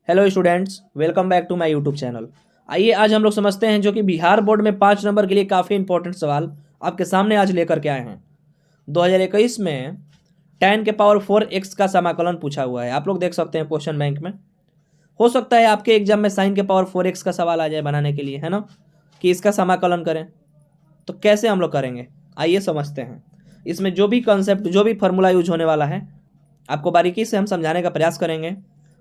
Hello students, welcome back to my YouTube channel. आइए आज हम लोग समझते हैं जो कि बिहार बोर्ड में 5 नंबर के लिए काफ़ी इंपॉर्टेंट सवाल आपके सामने आज लेकर के आए हैं। 2021 में tan के पावर 4x का समाकलन पूछा हुआ है। आप लोग देख सकते हैं क्वेश्चन बैंक में। हो सकता है आपके एग्जाम में sin के पावर 4x का सवाल आ जाए बनाने के लिए, है ना, कि इसका समाकलन करें। तो कैसे हम लोग करेंगे, आइए समझते हैं। इसमें जो भी कॉन्सेप्ट, जो भी फॉर्मूला यूज होने वाला है, आपको बारीकी से हम समझाने का प्रयास करेंगे।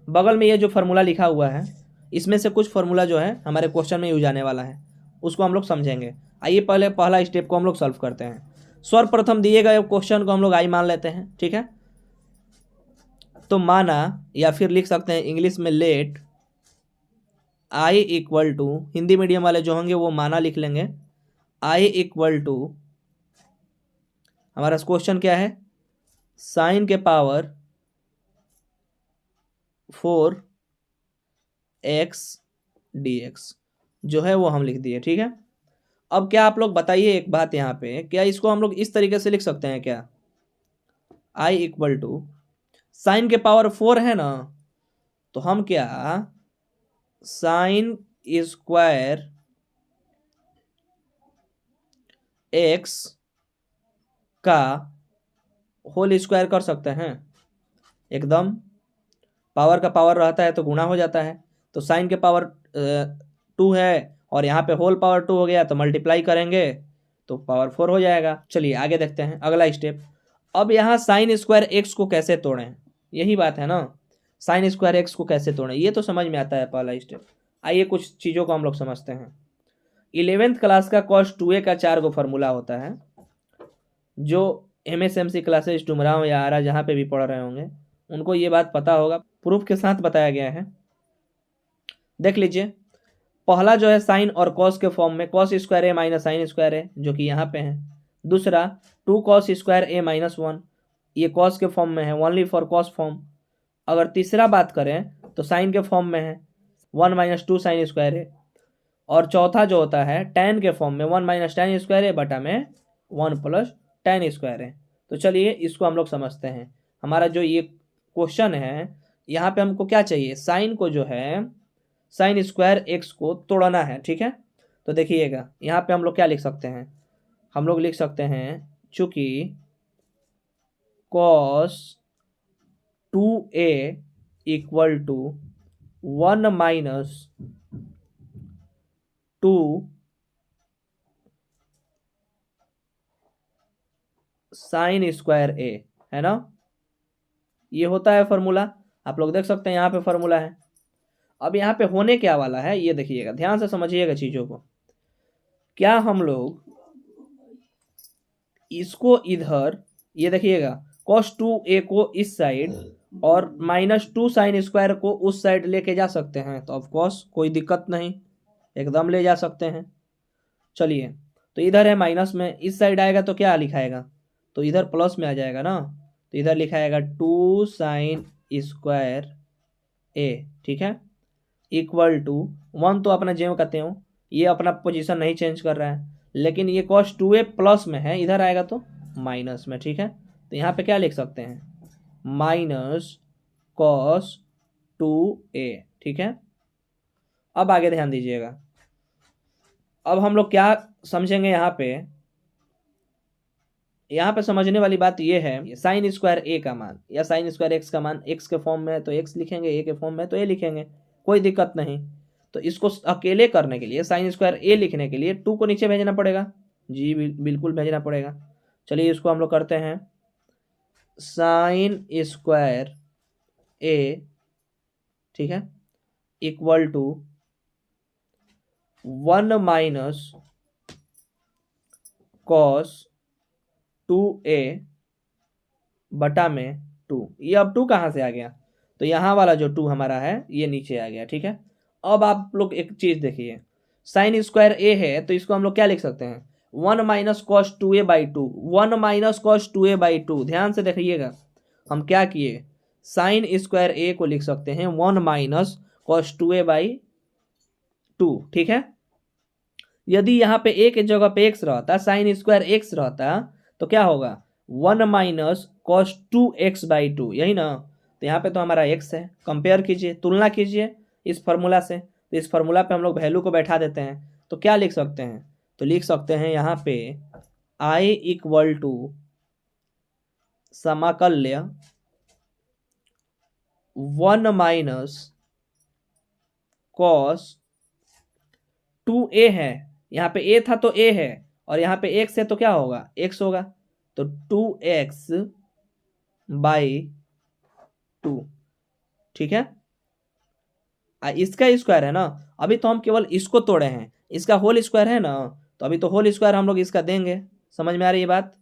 बगल में ये जो फार्मूला लिखा हुआ है, इसमें से कुछ फार्मूला जो है हमारे क्वेश्चन में यूज आने वाला है, उसको हम लोग समझेंगे। आइए पहले पहला स्टेप को हम लोग सॉल्व करते हैं। सर्वप्रथम दिए गए क्वेश्चन को हम लोग आई मान लेते हैं, ठीक है। तो माना, या फिर लिख सकते हैं इंग्लिश में let I equal to, Hindi medium वाले जो होंगे वो माना लिख लेंगे, आई इक्वल टू, हमारा क्वेश्चन क्या है, साइन के पावर 4x dx जो है वो हम लिख दिए, ठीक है। अब क्या आप लोग बताइए एक बात, यहाँ पे क्या इसको हम लोग इस तरीके से लिख सकते हैं क्या, i इक्वल टू साइन के पावर 4 है ना, तो हम क्या साइन स्क्वायर x का होल स्क्वायर कर सकते हैं। एकदम पावर का पावर रहता है तो गुणा हो जाता है। तो साइन के पावर 2 है और यहाँ पे होल पावर 2 हो गया, तो मल्टीप्लाई करेंगे तो पावर 4 हो जाएगा। चलिए आगे देखते हैं अगला स्टेप। अब यहाँ साइन स्क्वायर एक्स को कैसे तोड़ें, यही बात है ना, साइन स्क्वायर एक्स को कैसे तोड़ें, ये तो समझ में आता है पहला स्टेप। आइए कुछ चीज़ों को हम लोग समझते हैं। 11th क्लास का cos 2a का 4 गो फार्मूला होता है, जो MSMC क्लासेस डुमराव या आरा जहाँ पे भी पढ़ रहे होंगे उनको ये बात पता होगा, प्रूफ के साथ बताया गया है। देख लीजिए, पहला जो है साइन और कॉस के फॉर्म में, कॉस स्क्वायर ए माइनस साइन स्क्वायर ए जो कि यहाँ पे है। दूसरा 2 कॉस स्क्वायर ए माइनस 1, ये कॉस के फॉर्म में है, ओनली फॉर कॉस फॉर्म। अगर तीसरा बात करें तो साइन के फॉर्म में है, 1 माइनस 2 साइन स्क्वायर ए। और चौथा जो होता है tan के फॉर्म में, 1 माइनस tan स्क्वायर ए बटा में 1 प्लस tan स्क्वायर ए। तो चलिए इसको हम लोग समझते हैं। हमारा जो ये क्वेश्चन है, यहाँ पे हमको क्या चाहिए, साइन को जो है साइन स्क्वायर एक्स को तोड़ना है, ठीक है। तो देखिएगा यहाँ पे हम लोग क्या लिख सकते हैं, हम लोग लिख सकते हैं चूंकि cos 2a equal to 1 minus 2 sine square A, है ना, ये होता है फॉर्मूला। आप लोग देख सकते हैं यहाँ पे फॉर्मूला है। अब यहाँ पे होने क्या वाला है ये देखिएगा, ध्यान से समझिएगा चीजों को। क्या हम लोग इसको इधर, ये देखिएगा cos 2a को इस साइड और माइनस 2 साइन स्क्वायर को उस साइड लेके जा सकते हैं, तो ऑफ कोर्स कोई दिक्कत नहीं, एकदम ले जा सकते हैं। चलिए, तो इधर है माइनस में, इस साइड आएगा तो क्या लिखाएगा, तो इधर प्लस में आ जाएगा ना, तो इधर लिखाएगा 2 साइन स्क्वायर ए, ठीक है, इक्वल टू 1, तो अपना जेम कहते हो, ये अपना पोजीशन नहीं चेंज कर रहा है, लेकिन ये cos 2a प्लस में है, इधर आएगा तो माइनस में, ठीक है। तो यहाँ पे क्या लिख सकते हैं, माइनस cos 2a, ठीक है। अब आगे ध्यान दीजिएगा, अब हम लोग क्या समझेंगे यहाँ पे समझने वाली बात ये है, साइन स्क्वायर ए का मान या साइन स्क्वायर एक्स का मान एक्स के फॉर्म में है तो एक्स लिखेंगे, ए के फॉर्म में तो ए लिखेंगे, कोई दिक्कत नहीं। तो इसको अकेले करने के लिए, साइन स्क्वायर ए लिखने के लिए 2 को नीचे भेजना पड़ेगा, जी बिल्कुल भेजना पड़ेगा। चलिए इसको हम लोग करते हैं, साइन स्क्वायर ए, ठीक है, equal to 1 minus cos 2a बटा में 2। ये अब 2 कहाँ से आ गया, तो यहाँ वाला जो 2 हमारा है ये नीचे आ गया, ठीक है। अब आप लोग एक चीज देखिए, साइन स्क्वायर ए है तो इसको हम लोग क्या लिख सकते हैं, 1 minus cos 2a by 2, 1 minus cos 2a by 2। ध्यान से देखिएगा, हम क्या किए, साइन स्क्वायर ए को लिख सकते हैं 1 माइनस कॉस 2a बाई 2, ठीक है। यदि यहाँ पे ए के जगह पे एक्स रहता, साइन स्क्वायर एक्स रहता, तो क्या होगा, 1 माइनस कॉस 2x बाई 2, यही ना। तो यहाँ पे तो हमारा x है, कंपेयर कीजिए, तुलना कीजिए इस फार्मूला से। तो इस फार्मूला पे हम लोग वैल्यू को बैठा देते हैं, तो क्या लिख सकते हैं, तो लिख सकते हैं यहाँ पे I इक्वल टू समाकल्य 1 माइनस कॉस 2a है, यहाँ पे a था तो a है, और यहाँ पे x है तो क्या होगा, x होगा, तो 2x बाई 2, ठीक है। इसका स्क्वायर है ना, अभी तो हम केवल इसको तोड़े हैं, इसका होल स्क्वायर है ना, तो अभी तो होल स्क्वायर हम लोग इसका देंगे। समझ में आ रही है बात?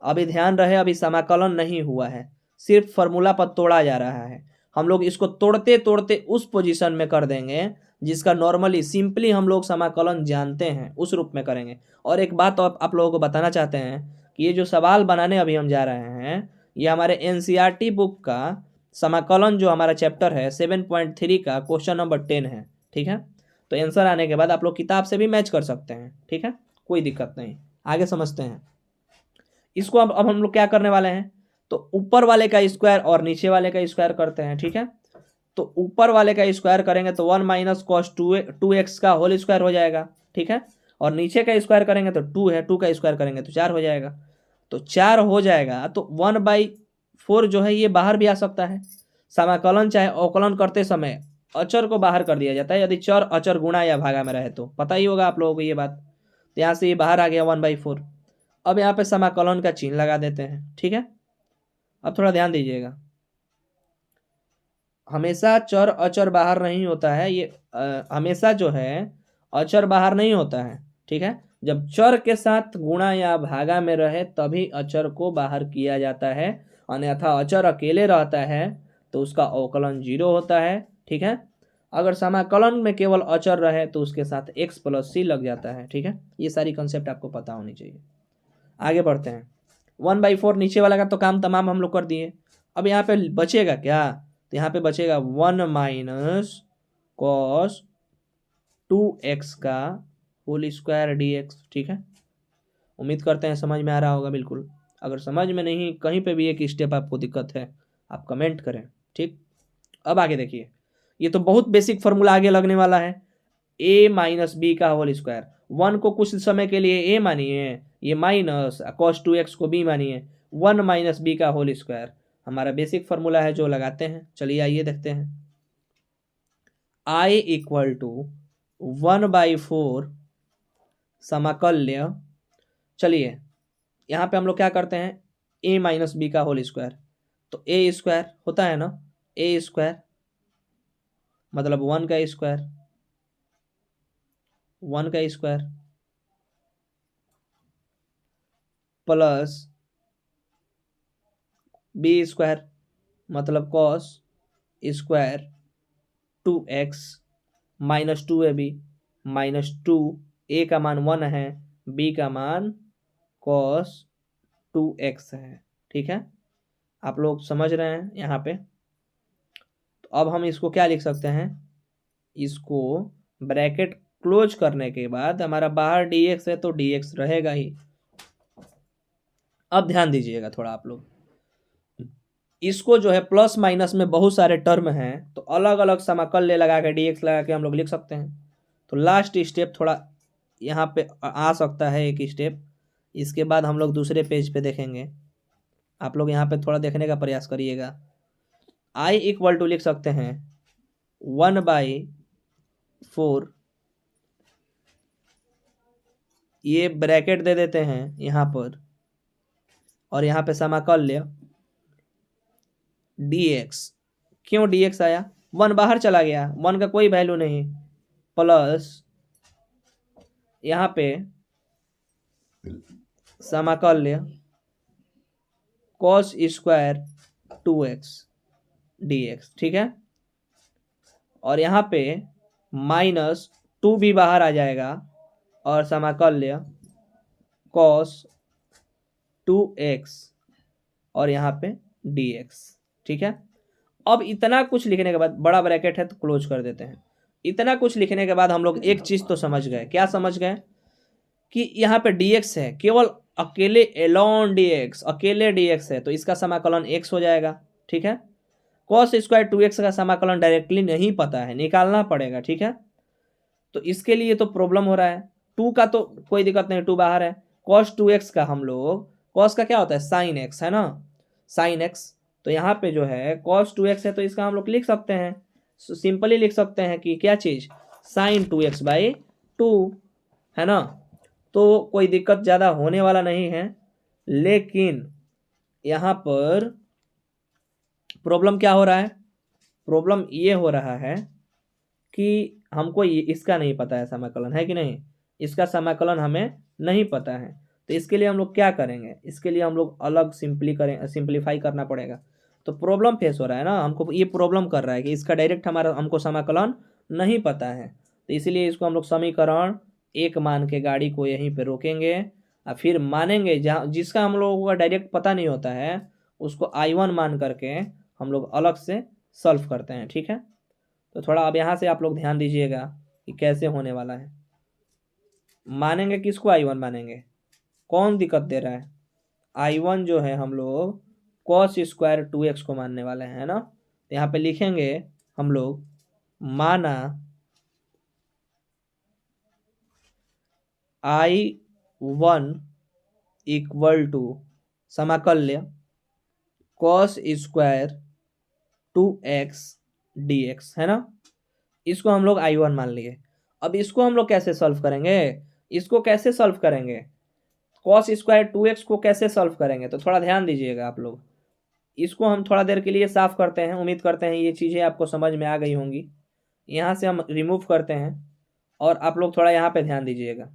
अभी ध्यान रहे, अभी समाकलन नहीं हुआ है, सिर्फ फॉर्मूला पर तोड़ा जा रहा है। हम लोग इसको तोड़ते तोड़ते उस पोजीशन में कर देंगे जिसका नॉर्मली सिंपली हम लोग समाकलन जानते हैं, उस रूप में करेंगे। और एक बात आप लोगों को बताना चाहते हैं कि ये जो सवाल बनाने अभी हम जा रहे हैं, ये हमारे एनसीईआरटी बुक का समाकलन जो हमारा चैप्टर है 7.3 का क्वेश्चन नंबर 10 है, ठीक है। तो आंसर आने के बाद आप लोग किताब से भी मैच कर सकते हैं, ठीक है, कोई दिक्कत नहीं। आगे समझते हैं इसको। अब हम लोग क्या करने वाले हैं, तो ऊपर वाले का स्क्वायर और नीचे वाले का स्क्वायर करते हैं, ठीक है। तो ऊपर वाले का स्क्वायर करेंगे तो 1 माइनस कॉस 2x का होल स्क्वायर हो जाएगा, ठीक है। और नीचे का स्क्वायर करेंगे तो 2 है, 2 का स्क्वायर करेंगे तो 4 हो जाएगा। तो 4 हो जाएगा, तो 1/4 जो है ये बाहर भी आ सकता है। समाकलन चाहे अवकलन करते समय अचर को बाहर कर दिया जाता है, यदि चर अचर गुणा या भागा में रहे तो। पता ही होगा आप लोगों को ये बात। तो यहाँ से ये बाहर आ गया 1/4। अब यहाँ पे समाकलन का चिन्ह लगा देते हैं, ठीक है। अब थोड़ा ध्यान दीजिएगा, हमेशा चर अचर बाहर नहीं होता है, ये हमेशा जो है अचर बाहर नहीं होता है, ठीक है। जब चर के साथ गुणा या भागा में रहे तभी अचर को बाहर किया जाता है, अन्यथा अचर अकेले रहता है तो उसका अवकलन 0 होता है, ठीक है। अगर समाकलन में केवल अचर रहे तो उसके साथ x प्लस c लग जाता है, ठीक है। ये सारी कंसेप्ट आपको पता होनी चाहिए। आगे बढ़ते हैं। 1/4 नीचे वाला का तो काम तमाम हम लोग कर दिए। अब यहाँ पे बचेगा क्या, तो यहाँ पे बचेगा 1 माइनस कॉस 2x का होल स्क्वायर dx, ठीक है। उम्मीद करते हैं समझ में आ रहा होगा बिल्कुल। अगर समझ में नहीं, कहीं पे भी एक स्टेप आपको दिक्कत है, आप कमेंट करें, ठीक। अब आगे देखिए, ये तो बहुत बेसिक फॉर्मूला आगे लगने वाला है। a माइनस बी का होल स्क्वायर, 1 को कुछ समय के लिए a मानिए, ये माइनस कॉस 2x को b मानिए, 1 माइनस बी का होल स्क्वायर हमारा बेसिक फॉर्मूला है जो लगाते हैं। चलिए आइए देखते हैं। I इक्वल टू 1/4 समाकल्य, चलिए यहाँ पे हम लोग क्या करते हैं, a माइनस बी का होल स्क्वायर, तो a स्क्वायर होता है ना, a स्क्वायर मतलब 1 का स्क्वायर, 1 का स्क्वायर प्लस b स्क्वायर मतलब cos square 2x minus 2ab minus 2, a का मान 1 है, b का मान कॉस 2x है, ठीक है। आप लोग समझ रहे हैं यहाँ पे। तो अब हम इसको क्या लिख सकते हैं, इसको ब्रैकेट क्लोज करने के बाद हमारा बाहर dx है तो dx रहेगा ही। अब ध्यान दीजिएगा थोड़ा आप लोग, इसको जो है प्लस माइनस में बहुत सारे टर्म हैं, तो अलग अलग समाकल्य लगा के dx लगा के हम लोग लिख सकते हैं। तो लास्ट स्टेप थोड़ा यहाँ पे आ सकता है, एक स्टेप, इसके बाद हम लोग दूसरे पेज पे देखेंगे। आप लोग यहाँ पे थोड़ा देखने का प्रयास करिएगा। I इक्वल टू लिख सकते हैं 1/4, ये ब्रैकेट दे देते हैं यहाँ पर, और यहाँ पे समाकल्य dx, क्यों dx आया, 1 बाहर चला गया, 1 का कोई वैल्यू नहीं, प्लस यहाँ पे समाकल्य cos स्क्वायर 2x dx, ठीक है। और यहाँ पे माइनस 2 भी बाहर आ जाएगा और समाकल्य cos 2x और यहाँ पे dx, ठीक है। अब इतना कुछ लिखने के बाद, बड़ा ब्रैकेट है तो क्लोज कर देते हैं। इतना कुछ लिखने के बाद हम लोग एक चीज तो समझ गए, क्या समझ गए, कि यहाँ पे dx है, केवल अकेले एलॉन dx, अकेले dx है तो इसका समाकलन x हो जाएगा, ठीक है। कॉस स्क्वायर 2x का समाकलन डायरेक्टली नहीं पता है, निकालना पड़ेगा, ठीक है। तो इसके लिए तो प्रॉब्लम हो रहा है। 2 का तो कोई दिक्कत नहीं, 2 बाहर है। कॉस 2x का हम लोग, कॉस का क्या होता है, साइन x है ना, साइन x। तो यहाँ पे जो है कॉस 2x है, तो इसका हम लोग लिख सकते हैं, सिंपली लिख सकते हैं कि क्या चीज़, साइन 2x/2 है ना। तो कोई दिक्कत ज़्यादा होने वाला नहीं है, लेकिन यहाँ पर प्रॉब्लम क्या हो रहा है, प्रॉब्लम ये हो रहा है कि हमको इसका नहीं पता है समाकलन, है कि नहीं, इसका समाकलन हमें नहीं पता है। तो इसके लिए हम लोग क्या करेंगे, इसके लिए हम लोग अलग सिंप्लीफाई करना पड़ेगा। तो प्रॉब्लम फेस हो रहा है ना, हमको ये प्रॉब्लम कर रहा है कि इसका डायरेक्ट हमको समाकलन नहीं पता है। तो इसीलिए इसको हम लोग समीकरण 1 मान के गाड़ी को यहीं पे रोकेंगे और फिर मानेंगे जहाँ जिसका हम लोगों का डायरेक्ट पता नहीं होता है उसको I1 मान करके हम लोग अलग से सॉल्व करते हैं, ठीक है। तो थोड़ा अब यहाँ से आप लोग ध्यान दीजिएगा कि कैसे होने वाला है। मानेंगे किसको, I1 मानेंगे, कौन दिक्कत दे रहा है, I1 जो है हम लोग कॉस स्क्वायर 2x को मानने वाले हैं ना। तो यहाँ पे लिखेंगे हम लोग, माना I1 इक्वल टू समाकल्य कॉस स्क्वायर 2x dx है ना। इसको हम लोग I1 मान लिए। अब इसको हम लोग कैसे सॉल्व करेंगे, इसको कैसे सॉल्व करेंगे, कॉस स्क्वायर 2x को कैसे सॉल्व करेंगे, तो थोड़ा ध्यान दीजिएगा आप लोग। इसको हम थोड़ा देर के लिए साफ करते हैं, उम्मीद करते हैं ये चीज़ें आपको समझ में आ गई होंगी। यहाँ से हम रिमूव करते हैं और आप लोग थोड़ा यहाँ पे ध्यान दीजिएगा।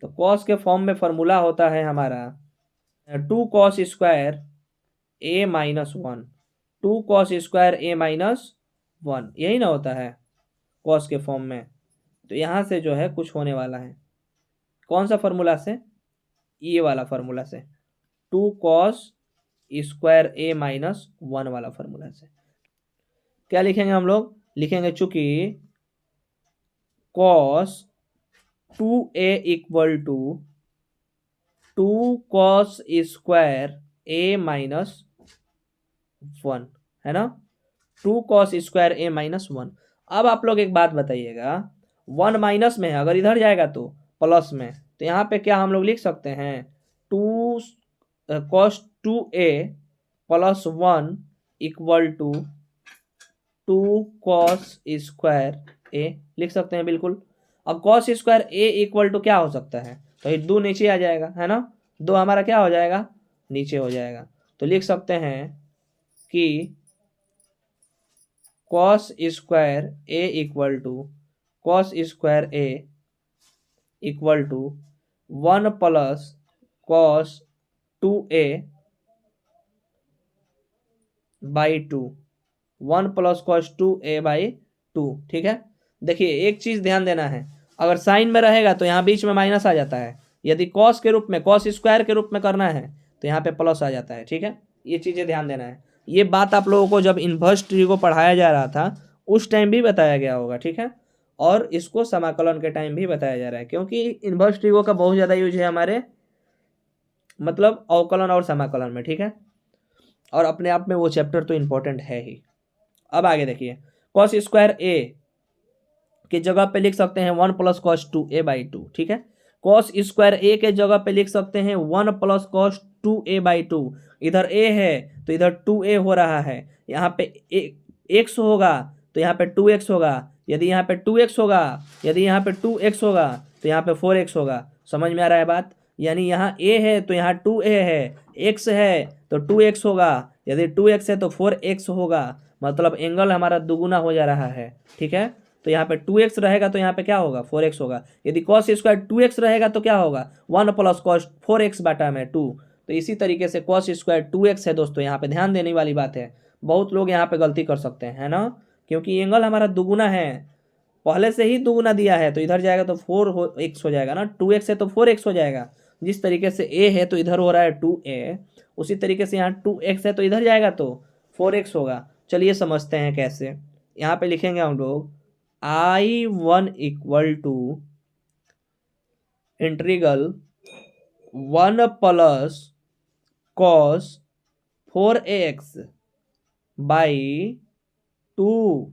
तो कॉस के फॉर्म में फॉर्मूला होता है हमारा 2 cos square a-1, 2 cos square a-1, यही ना होता है कॉस के फॉर्म में। तो यहाँ से जो है कुछ होने वाला है, कौन सा फॉर्मूला से, ये वाला फॉर्मूला से, 2 कॉस स्क्वायर a-1 वाला फॉर्मूला से। क्या लिखेंगे हम लोग, लिखेंगे चूंकि cos 2a equal to 2 cos square a-1 है ना, 2 कॉस स्क्वायर a-1। अब आप लोग एक बात बताइएगा, 1 माइनस में है, अगर इधर जाएगा तो प्लस में, तो यहाँ पे क्या हम लोग लिख सकते हैं, 2 cos 2a plus 1 equal to 2 cos square a लिख सकते हैं बिल्कुल। अब cos square a equal to क्या हो सकता है, तो ये 2 नीचे आ जाएगा है ना, 2 हमारा क्या हो जाएगा, नीचे हो जाएगा। तो लिख सकते हैं कि cos square a equal to cos square a equal to 1 plus cos 2a by 2, 1 plus cos 2a/2, ठीक है। देखिए एक चीज़ ध्यान देना है, अगर साइन में रहेगा तो यहाँ बीच में माइनस आ जाता है, यदि कॉस के रूप में, कॉस स्क्वायर के रूप में करना है तो यहाँ पे प्लस आ जाता है, ठीक है। ये चीज़ें ध्यान देना है। ये बात आप लोगों को जब इन्वर्स ट्री पढ़ाया जा रहा था उस टाइम भी बताया गया होगा, ठीक है, और इसको समाकलन के टाइम भी बताया जा रहा है, क्योंकि इन्वर्स ट्री का बहुत ज़्यादा यूज है हमारे मतलब अवकलन और समाकलन में, ठीक है, और अपने आप में वो चैप्टर तो इम्पोर्टेंट है ही। अब आगे देखिए, कॉस स्क्वायर a के जगह पे लिख सकते हैं 1 प्लस कॉस 2a/2, ठीक है। कॉस स्क्वायर a के जगह पे लिख सकते हैं 1 प्लस कॉस 2a/2। इधर a है तो इधर 2a हो रहा है, यहाँ पे x होगा तो यहाँ पे 2x होगा, यदि यहाँ पे 2x होगा, यदि यहाँ पे 2x होगा तो यहाँ पे 4x होगा। समझ में आ रहा है बात, यानी यहाँ a है तो यहाँ 2a है, x है तो 2x होगा, यदि 2x है तो 4x होगा, मतलब एंगल हमारा दुगुना हो जा रहा है, ठीक है। तो यहाँ पे 2x रहेगा तो यहाँ पे क्या होगा, 4x होगा। यदि कॉस स्क्वायर 2x रहेगा तो क्या होगा, 1 प्लस कॉस 4x बटा में 2। तो इसी तरीके से कॉस स्क्वायर 2x है दोस्तों, यहाँ पे ध्यान देने वाली बात है। बहुत लोग यहाँ पे गलती कर सकते हैं, है ना, क्योंकि एंगल हमारा दुगुना है, पहले से ही दुगुना दिया है, तो इधर जाएगा तो 4x हो जाएगा ना, 2x है तो 4x हो जाएगा। जिस तरीके से a है तो इधर हो रहा है 2a, उसी तरीके से यहाँ 2x है तो इधर जाएगा तो 4x होगा। चलिए समझते हैं कैसे। यहाँ पे लिखेंगे हम लोग I1 equal to integral 1 plus cos 4ax by 2,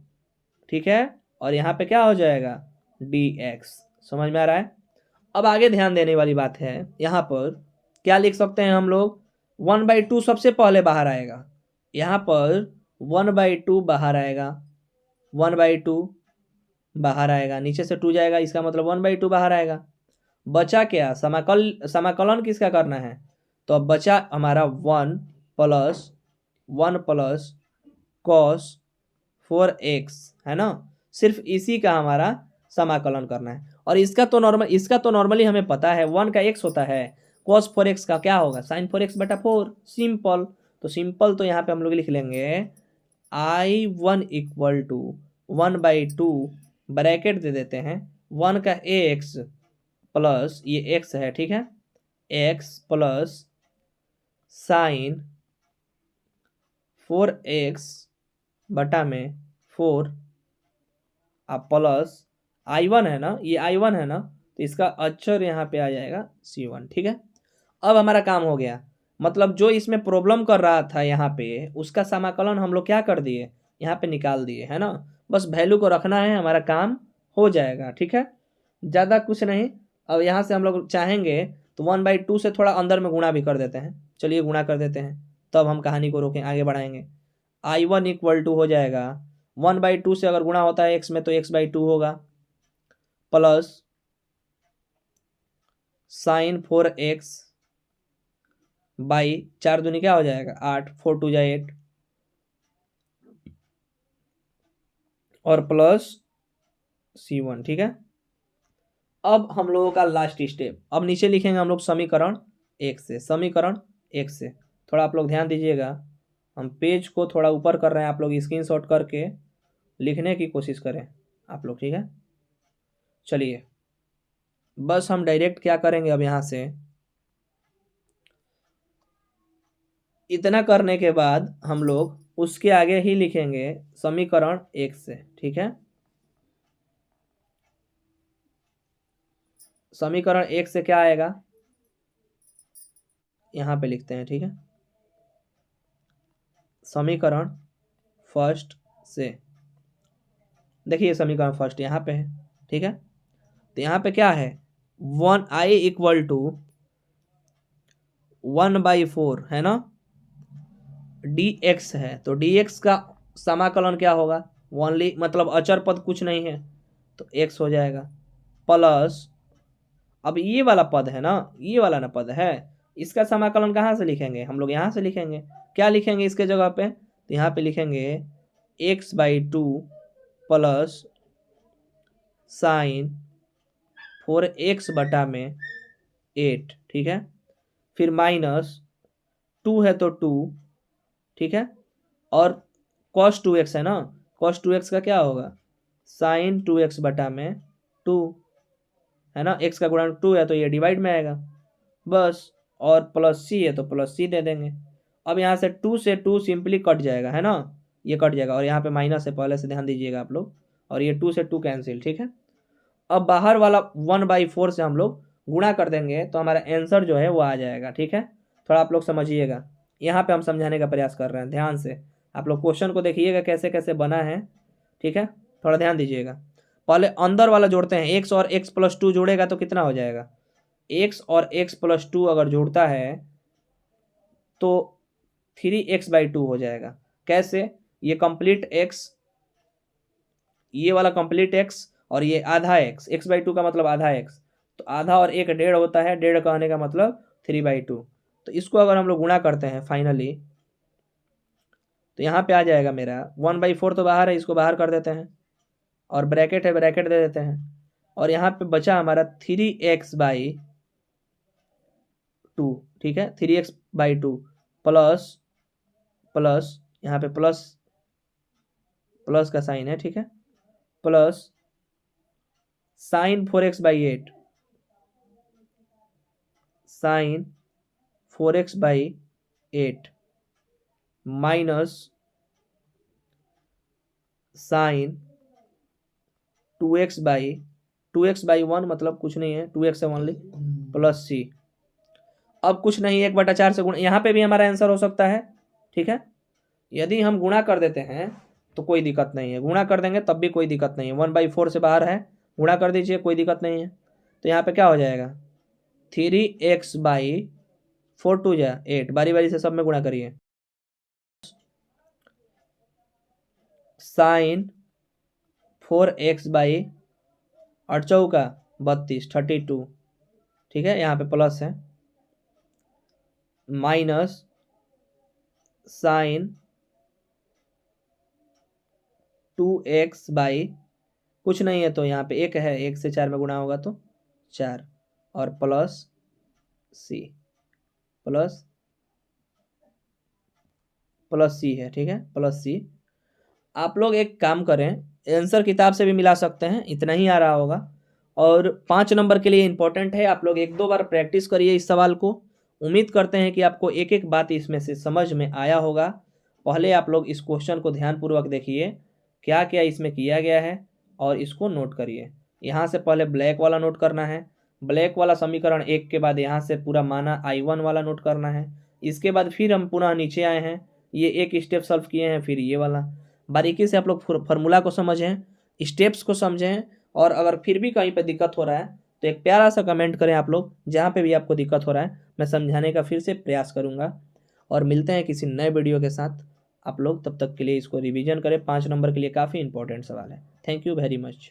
ठीक है। और यहाँ पे क्या हो जाएगा, dx। समझ में आ रहा है। अब आगे ध्यान देने वाली बात है, यहाँ पर क्या लिख सकते हैं हम लोग, 1/2 सबसे पहले बाहर आएगा। यहाँ पर 1/2 बाहर आएगा, 1/2 बाहर आएगा, नीचे से 2 जाएगा, इसका मतलब 1/2 बाहर आएगा। बचा क्या, समाकलन किसका करना है, तो अब बचा हमारा 1 प्लस cos 4x, है ना। सिर्फ इसी का हमारा समाकलन करना है। और इसका तो नॉर्मली हमें पता है 1 का x होता है, cos 4x का क्या होगा, sin 4x/4, सिंपल। तो सिंपल तो यहाँ पे हम लोग लिख लेंगे I1 इक्वल टू 1/2 ब्रैकेट दे देते हैं, 1 का x प्लस ये x है, ठीक है, x प्लस साइन 4x/4 आप प्लस I1 है ना, ये I1 है ना, तो इसका अक्षर यहाँ पे आ जाएगा C1, ठीक है। अब हमारा काम हो गया, मतलब जो इसमें प्रॉब्लम कर रहा था यहाँ पे उसका समाकलन हम लोग क्या कर दिए, यहाँ पे निकाल दिए, है ना। बस वैल्यू को रखना है, हमारा काम हो जाएगा, ठीक है, ज़्यादा कुछ नहीं। अब यहाँ से हम लोग चाहेंगे तो 1/2 से थोड़ा अंदर में गुणा भी कर देते हैं, चलिए गुणा कर देते हैं, तब हम कहानी को रोकें, आगे बढ़ाएंगे। I1 इक्वल टू हो जाएगा 1/2 से अगर गुणा होता है x में तो x/2 होगा, प्लस साइन 4x बाई 4 दूनी क्या हो जाएगा 8, 4 2 8, और प्लस C1, ठीक है। अब हम लोगों का लास्ट स्टेप, अब नीचे लिखेंगे हम लोग समीकरण 1 से, समीकरण 1 से। थोड़ा आप लोग ध्यान दीजिएगा, हम पेज को थोड़ा ऊपर कर रहे हैं, आप लोग स्क्रीनशॉट करके लिखने की कोशिश करें आप लोग, ठीक है। चलिए बस हम डायरेक्ट क्या करेंगे, अब यहाँ से इतना करने के बाद हम लोग उसके आगे ही लिखेंगे समीकरण 1 से, ठीक है। समीकरण 1 से क्या आएगा, यहाँ पे लिखते हैं, ठीक है। समीकरण फर्स्ट से, देखिए समीकरण फर्स्ट यहाँ पे है, ठीक है। तो यहाँ पे क्या है, 1i इक्वल टू 1/4 है ना, dx है, तो dx का समाकलन क्या होगा, ओनली मतलब अचर पद कुछ नहीं है तो x हो जाएगा, प्लस अब ये वाला पद है ना, ये वाला ना पद है, इसका समाकलन कहाँ से लिखेंगे, हम लोग यहाँ से लिखेंगे। क्या लिखेंगे इसके जगह पे, तो यहाँ पे लिखेंगे x/2 प्लस साइन 4x/8, ठीक है। फिर माइनस 2 है तो 2, ठीक है, और cos 2x है ना, cos 2x का क्या होगा, साइन 2x/2, है ना, x का गुणन 2 है तो ये डिवाइड में आएगा बस, और प्लस c है तो प्लस c दे देंगे। अब यहाँ से 2 से 2 सिंपली कट जाएगा, है ना, ये कट जाएगा, और यहाँ पे माइनस है, पहले से ध्यान दीजिएगा आप लोग, और ये 2 से 2 कैंसिल, ठीक है। अब बाहर वाला 1/4 से हम लोग गुणा कर देंगे तो हमारा आंसर जो है वो आ जाएगा, ठीक है। थोड़ा आप लोग समझिएगा, यहाँ पे हम समझाने का प्रयास कर रहे हैं, ध्यान से आप लोग क्वेश्चन को देखिएगा कैसे कैसे बना है, ठीक है, थोड़ा ध्यान दीजिएगा। पहले अंदर वाला जोड़ते हैं, x और x + 2 जोड़ेगा तो कितना हो जाएगा, x और x + 2 अगर जोड़ता है तो 3x/2 हो जाएगा। कैसे, ये कंप्लीट x, ये वाला कंप्लीट x और ये आधा x, x/2 का मतलब आधा x, तो आधा और 1 1.5 होता है, 1.5 कहने का मतलब 3/2। तो इसको अगर हम लोग गुणा करते हैं फाइनली तो यहाँ पे आ जाएगा मेरा 1/4 तो बाहर है, इसको बाहर कर देते हैं, और ब्रैकेट है, ब्रैकेट दे देते हैं, और यहाँ पे बचा हमारा 3x/2, ठीक है, 3x/2 प्लस प्लस यहाँ पे प्लस प्लस का साइन है, ठीक है, plus sine 4x/8, sine 4x/8 minus sine 2x/1 मतलब कुछ नहीं है, 2x है ओनली, प्लस c। अब कुछ नहीं, 1/4 से गुणा, यहाँ पे भी हमारा आंसर हो सकता है, ठीक है, यदि हम गुणा कर देते हैं तो कोई दिक्कत नहीं है, गुणा कर देंगे तब भी कोई दिक्कत नहीं है। 1/4 से बाहर है, गुणा कर दीजिए, कोई दिक्कत नहीं है। तो यहाँ पे क्या हो जाएगा, 3x/4 2 जा 8, बारी बारी से सब में गुणा करिए। साइन 4x/8 चौका 32 32, ठीक है, यहाँ पे प्लस है, माइनस साइन 2x/ कुछ नहीं है तो यहाँ पे 1 है, 1 से 4 में गुणा होगा तो 4, और प्लस सी, प्लस सी है, ठीक है, प्लस सी। आप लोग एक काम करें, आंसर किताब से भी मिला सकते हैं, इतना ही आ रहा होगा। और 5 नंबर के लिए इंपॉर्टेंट है, आप लोग 1-2 बार प्रैक्टिस करिए इस सवाल को। उम्मीद करते हैं कि आपको एक एक बात इसमें से समझ में आया होगा। पहले आप लोग इस क्वेश्चन को ध्यानपूर्वक देखिए, क्या क्या इसमें किया गया है, और इसको नोट करिए। यहाँ से पहले ब्लैक वाला नोट करना है, ब्लैक वाला समीकरण 1 के बाद यहाँ से पूरा माना I1 वाला नोट करना है। इसके बाद फिर हम पुनः नीचे आए हैं, ये एक स्टेप सॉल्व किए हैं, फिर ये वाला। बारीकी से आप लोग फार्मूला को समझें, स्टेप्स को समझें, और अगर फिर भी कहीं पे दिक्कत हो रहा है तो एक प्यारा सा कमेंट करें आप लोग, जहाँ पे भी आपको दिक्कत हो रहा है मैं समझाने का फिर से प्रयास करूँगा। और मिलते हैं किसी नए वीडियो के साथ। आप लोग तब तक के लिए इसको रिवीजन करें, 5 नंबर के लिए काफ़ी इंपॉर्टेंट सवाल है। Thank you very much.